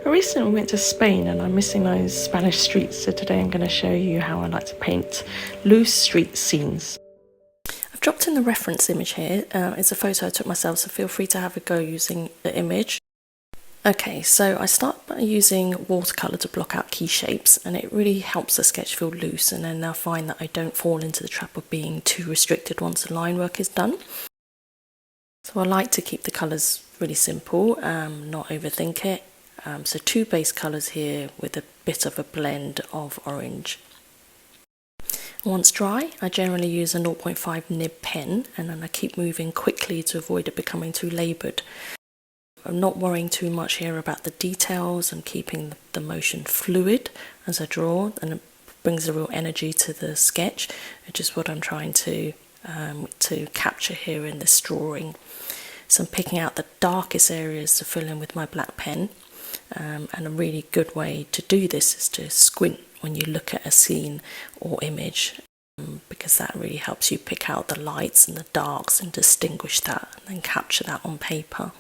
I recently went to Spain and I'm missing those Spanish streets, so today I'm going to show you how I like to paint loose street scenes. I've dropped in the reference image here. It's a photo I took myself, so feel free to have a go using the image. Okay, so I start by using watercolour to block out key shapes, and it really helps the sketch feel loose, and then I find that I don't fall into the trap of being too restricted once the line work is done. So I like to keep the colours really simple, not overthink it. So 2 base colours here with a bit of a blend of orange. Once dry, I generally use a 0.5 nib pen, and then I keep moving quickly to avoid it becoming too laboured. I'm not worrying too much here about the details. I'm keeping the motion fluid as I draw, and it brings a real energy to the sketch, which is what I'm trying to capture here in this drawing. So I'm picking out the darkest areas to fill in with my black pen, and a really good way to do this is to squint when you look at a scene or image, because that really helps you pick out the lights and the darks and distinguish that and then capture that on paper.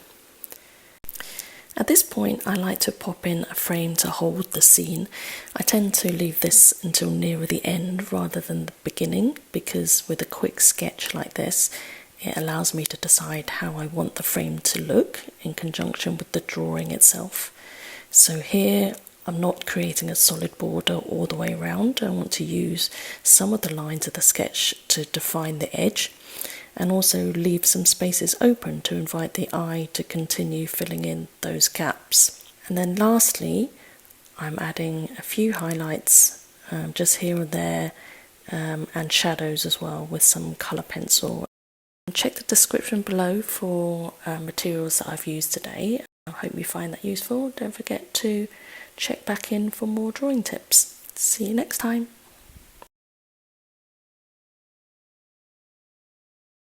At this point, I like to pop in a frame to hold the scene. I tend to leave this until nearer the end rather than the beginning, because with a quick sketch like this, it allows me to decide how I want the frame to look in conjunction with the drawing itself. So here, I'm not creating a solid border all the way around. I want to use some of the lines of the sketch to define the edge, and also leave some spaces open to invite the eye to continue filling in those gaps. And then lastly, I'm adding a few highlights just here and there, and shadows as well with some colour pencil. Check the description below for materials that I've used today. I hope you find that useful. Don't forget to check back in for more drawing tips. See you next time.